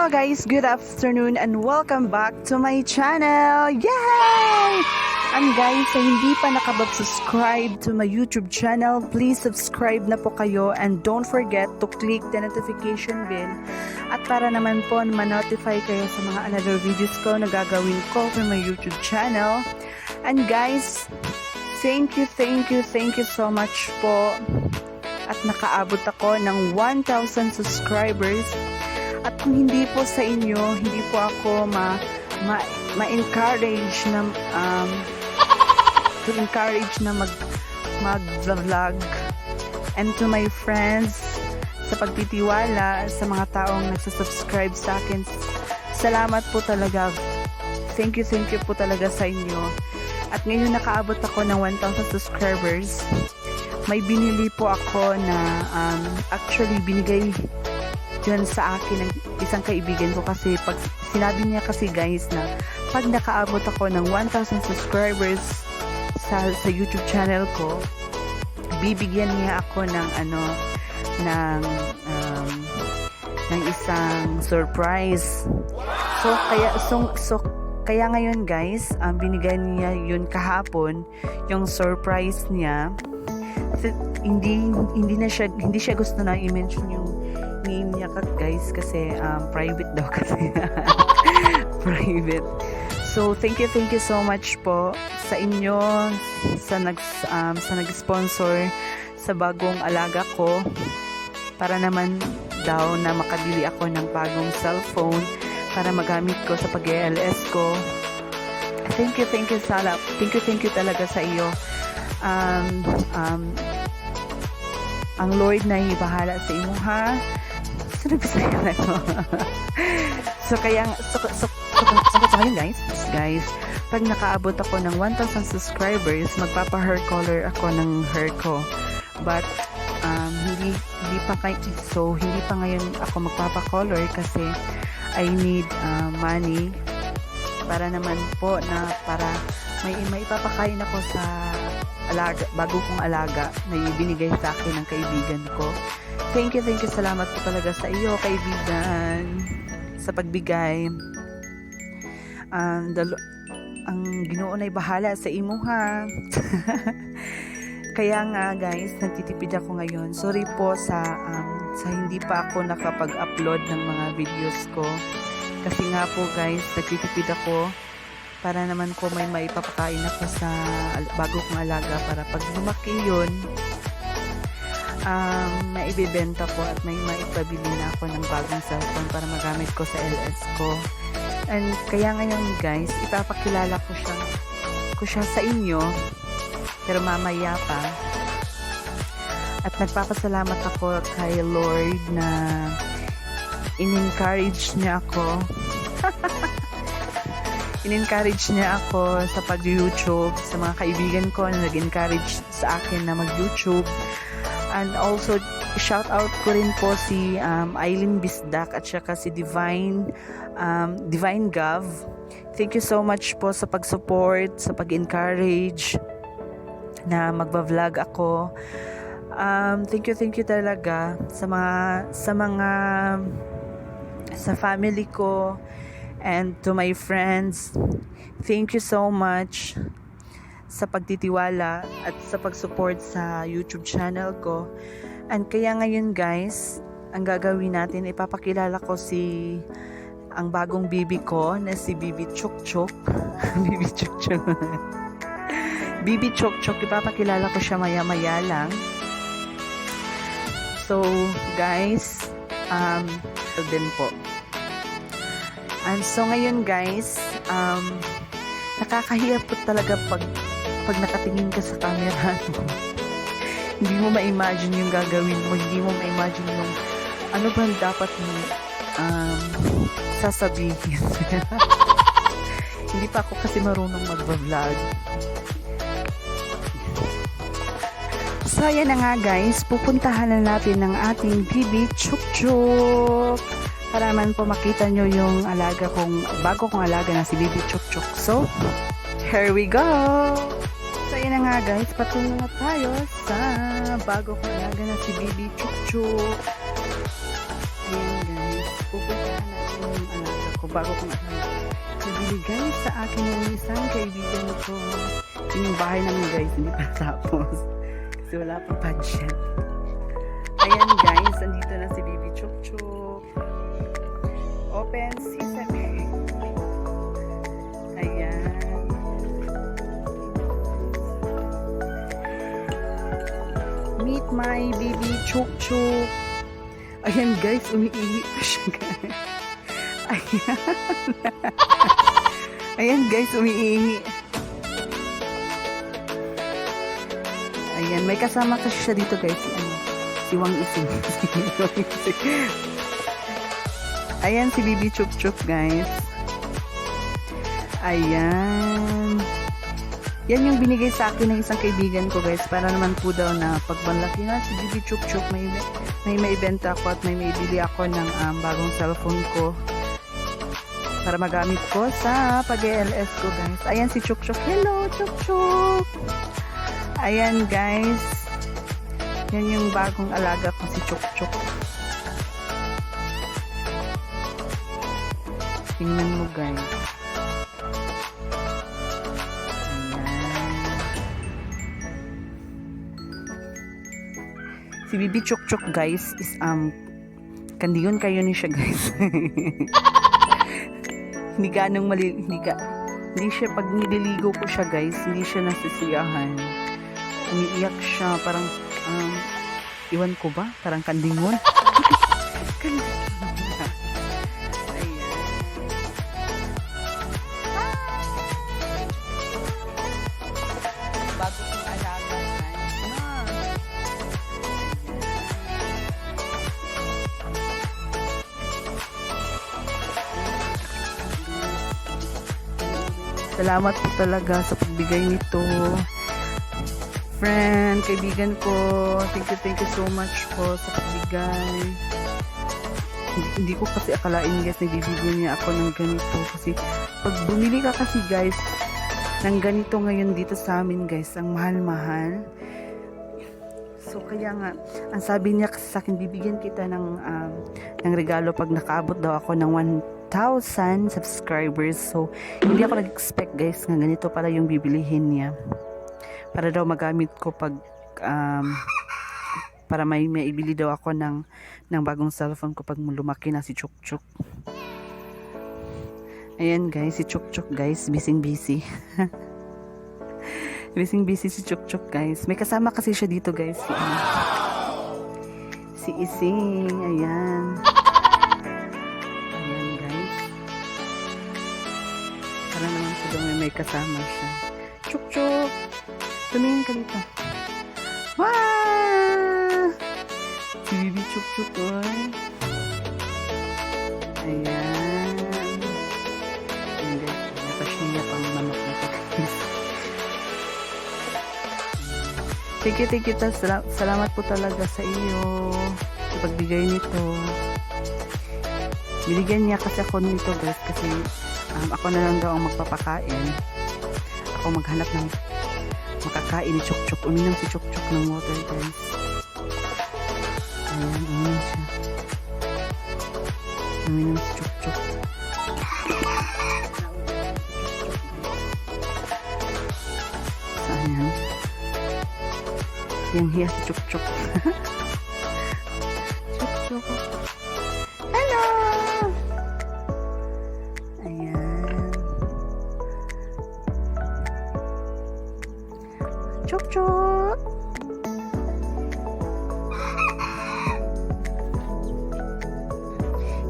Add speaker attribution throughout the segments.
Speaker 1: Hello guys, good afternoon and welcome back to my channel. Yay! And guys, sa hindi pa nakapag-subscribe to my YouTube channel, please subscribe na po kayo and don't forget to click the notification bell at para naman po ma-notify kayo sa mga another videos ko na gagawin ko for my YouTube channel. And guys, thank you so much po at nakaabot ako ng 1,000 subscribers. At kung hindi po sa inyo, hindi po ako ma-encourage na mag-vlog. And to my friends, sa pagtitiwala sa mga taong nagsasubscribe sa akin, salamat po talaga. Thank you po talaga sa inyo. At ngayon nakaabot ako ng 1,000 subscribers. May binili po ako na actually binigay yun sa akin ng isang kaibigan ko kasi pag sinabi niya kasi guys na pag nakaabot ako ng 1,000 subscribers sa YouTube channel ko, bibigyan niya ako ng ng isang surprise. So kaya ngayon guys, binigay niya yun kahapon, yung surprise niya. Hindi siya gusto na i-mention yung name niya guys kasi private daw kasi. Private. So thank you so much po sa inyo sa nag-sponsor sa bagong alaga ko para naman daw na makabili ako ng bagong cellphone para magamit ko sa pag-ALS ko. Thank you talaga sa iyo. Ang Lord na ibahala sa imo ha. So guys, pag nakaabot ako ng 1,000 subscribers, magpapa-hair color ako ng hair ko. But hindi pa ngayon ako magpapa-color kasi I need money para naman po na para may ipapakain ako sa bago kong alaga na ibinigay sa akin ng kaibigan ko. Thank you, salamat po talaga sa iyo kaibigan sa pagbigay. Ang Ginoo na'y bahala sa imo ha. Kaya nga guys, nagtitipid ako ngayon. Sorry po sa hindi pa ako nakapag-upload ng mga videos ko. Kasi nga po guys, nagtitipid ako para naman ko may maipapakain ako sa bago kong alaga para pag lumaki yun, maibibenta ko at may maipabili na ako ng bagong cellphone para magamit ko sa LS ko. And kaya ngayon guys, ipapakilala ko siya sa inyo pero mamaya pa. At nagpapasalamat ako kay Lord na in-encourage niya ako sa pag-YouTube, sa mga kaibigan ko na nag-encourage sa akin na mag-YouTube. And also, shout out ko rin po si Aileen Bisdak at saka si Divine Gav. Thank you so much po sa pag-support, sa pag-encourage na magba-vlog ako. Thank you talaga sa family ko. And to my friends, thank you so much sa pagtitiwala at sa pag-support sa YouTube channel ko. And kaya ngayon guys, ang gagawin natin, ipapakilala ko ang bagong baby ko na si Baby Chuk Chuk. Baby Chuk Chuk. Baby Chuk Chuk, ipapakilala ko siya maya-maya lang. So guys, din po. And so ngayon guys, nakakahiya po talaga pag nakatingin ka sa camera mo. Hindi mo ma-imagine yung gagawin mo, hindi mo ma-imagine yung ano ba dapat mo sasabihin. Hindi pa ako kasi marunong mag-vlog. So ayan na nga guys, pupuntahan na natin ng ating Baby Chuk Chuk para man po makita nyo yung bago kong alaga na si Baby Chuk Chuk. So, here we go! So, ayan na nga guys, patungo na tayo sa bago kong alaga na si Baby Chuk Chuk. Ayan guys, pupuntahan natin bago kong binigay sa akin ng isang kaibigan ko. Yung bahay namin guys, hindi pa tapos. Kasi wala pa budget. Ayan guys, andito na si Baby Chuk Chuk. Open Sissy. Ayan. Meet my Baby Chuk Chuk. Ayan guys, umiihi pa siya guys. Ayan. Ayan guys, umiihi. Ayan, may kasama kasi siya dito guys. Si Wang Ising. Ayan, si Baby Chuk Chuk guys. Ayan. Yan yung binigay sa akin ng isang kaibigan ko guys. Para naman po daw na pagbanlaki na si Baby Chuk Chuk, may maibenta ako at may maibili ako ng bagong cellphone ko. Para magamit ko sa pag-LS ko guys. Ayan si Chuk Chuk. Hello Chuk Chuk. Ayan guys. Yan yung bagong alaga ko si Chuk Chuk. Tingnan mo guys. Si Baby Chuk Chuk guys is kandiyon kayo ni siya guys. Hindi siya pag nililigo ko siya guys, hindi siya nasisiyahan. Umiiyak siya parang iwan ko ba? Parang kandingon. Bago kong alaga salamat po talaga sa pagbigay nito. Friend, kaibigan ko, thank you so much po sa pagbigay. Hindi ko kasi akalain guys na bibigyan niya ako ng ganito. Kasi pag bumili ka kasi guys ng ganito ngayon dito sa amin guys, ang mahal-mahal. So kaya nga, ang sabi niya kasi sa akin, bibigyan kita ng regalo pag nakaabot daw ako ng 1,000 subscribers. So hindi ako nag-expect guys na ganito pala yung bibilihin niya. Para daw magamit ko pag para may maibili daw ako ng bagong cellphone ko pag lumaki na si Chuk Chuk. Ayan guys, si Chuk Chuk guys, busy. busy si Chuk Chuk guys. May kasama kasi siya dito guys, si Ising. Ayan. Ayan guys. Para naman po daw may kasama siya. Chuk Chuk, tumingin ka dito. Wow! Si Baby Chuk Chuk oy. Ayan. Ayan guys, napasniya pang manok na ito guys. Thank you. Salamat po talaga sa iyo sa pagbigay nito. Binigyan niya kasi ako nito guys kasi ako na lang daw ang magpapakain. Ako maghanap ng makakain ni Chuk Chuk. Uminom si Chuk Chuk ng water guys. Ayan, uminom siya. Uminom si Chuk Chuk. Saan yan? Yang hiya si Chuk Chuk. Chuk Chuk. Hello! Ayan. Chuk Chuk.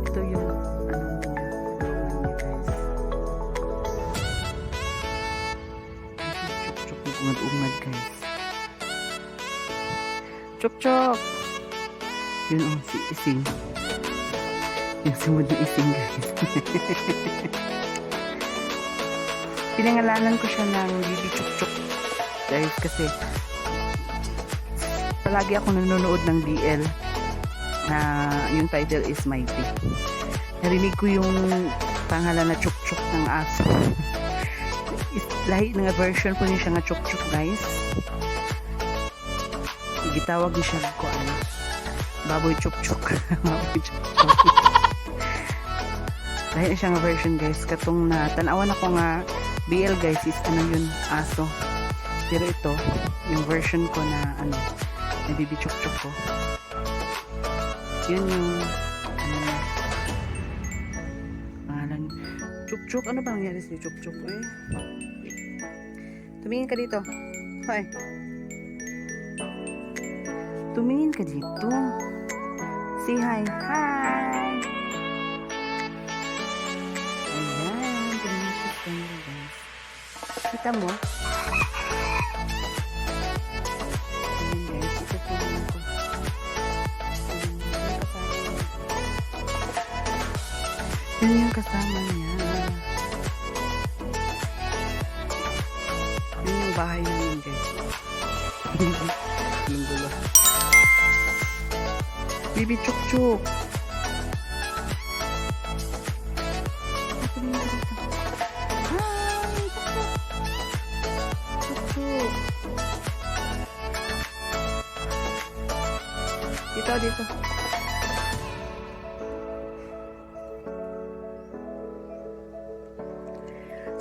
Speaker 1: Ito yung niya guys. Chuk Chuk ungad-ungad guys. Chuk Chuk. Yun si Ising. Yung sumod ni Ising guys. Pinangalanan ko siya ng Baby Chuk Chuk guys kasi palagi ako nanonood ng DL na yung title is Mighty. Narinig ko yung pangalan na Chuk Chuk ng aso. Lahi ng version po niya siya nga Chuk Chuk guys. Gitawag niya siya ko baboy Chuk Chuk. Baboy Chuk Chuk. Dahil siya nga version guys, katong na tanawan ako nga BL guys is ano yun, aso. Pero ito, yung version ko na ano, na Baby Chuk Chuk ko. Yun yung pangalan. Chuk Chuk, ano ba nangyari si Chuk Chuk eh? Tumingin ka dito. Hoy. Tumingin ka dito. Say hi. Hi. Ayan, tumingin ka dito guys. Kita mo? Ayan guys, ito po ako. Yun yung kasama niya. Yun yung bahay namin guys. Yung gulo. Baby Chuk Chuk. Hi! Chuk Chuk. Dito.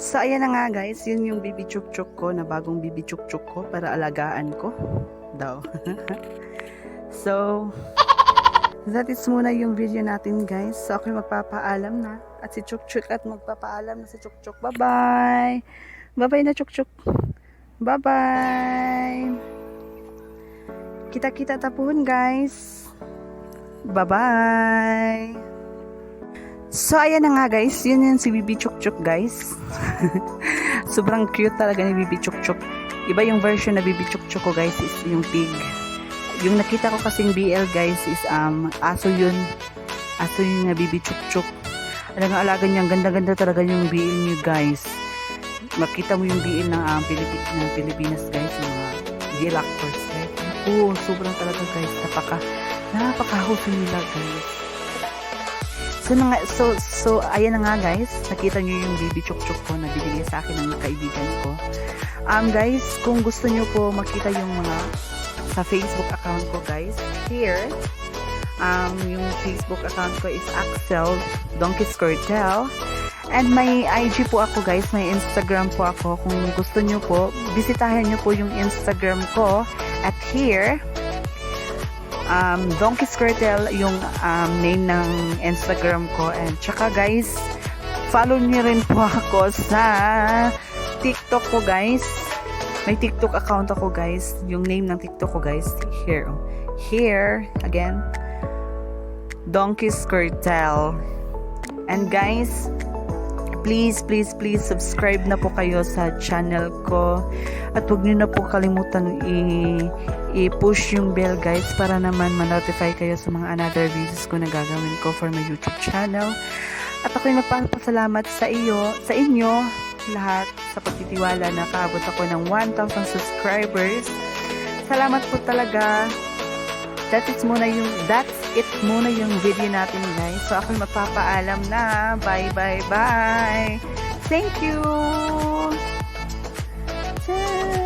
Speaker 1: So, ayan na nga guys. Yun yung Baby Chuk Chuk ko na bagong Baby Chuk Chuk ko para alagaan ko. Daw. So, that is muna yung video natin guys. So, ako magpapaalam na. At si Chuk Chuk at magpapaalam na si Chuk Chuk. Bye-bye! Bye-bye na Chuk Chuk. Bye-bye! Kita-kita tapuhon guys. Bye-bye! So, ayan na nga guys. Yun yung si Baby Chuk Chuk guys. Sobrang cute talaga ni Baby Chuk Chuk. Iba yung version na Baby Chuk Chuk ko guys is yung pig. Yung nakita ko kasing BL guys is aso yun. Aso yun nga Baby Chuk Chuk. Alaga niya. Ganda-ganda talaga yung BL niyo guys. Makita mo yung BL ng Pilipinas guys. Yung mga BL actors guys. Oo, sobrang talaga guys. Napaka-husay nila guys. So, ayan na nga guys. Nakita nyo yung Baby Chuk Chuk ko na binigay sa akin ng kaibigan ko. Guys, kung gusto nyo po makita yung mga sa Facebook account ko guys, here, yung Facebook account ko is Axel Donkey Skirtel. And may IG po ako guys, may Instagram po ako. Kung gusto nyo po, bisitahin nyo po yung Instagram ko at here, Donkey Skirtel yung name ng Instagram ko. And tsaka guys, follow nyo rin po ako sa TikTok ko guys. May TikTok account ako guys. Yung name ng TikTok ko guys, here again, Donkey Skirtel. And guys, please subscribe na po kayo sa channel ko. At huwag nyo na po kalimutan i-push yung bell guys para naman ma-notify kayo sa mga another videos ko na gagawin ko for my YouTube channel. At ako'y magpapasalamat sa inyo lahat sa pagtitiwala na kaabot ako ng 1,000 subscribers. Salamat po talaga. That's it muna yung video natin guys. So ako'y magpapaalam na. Bye. Thank you. Ciao.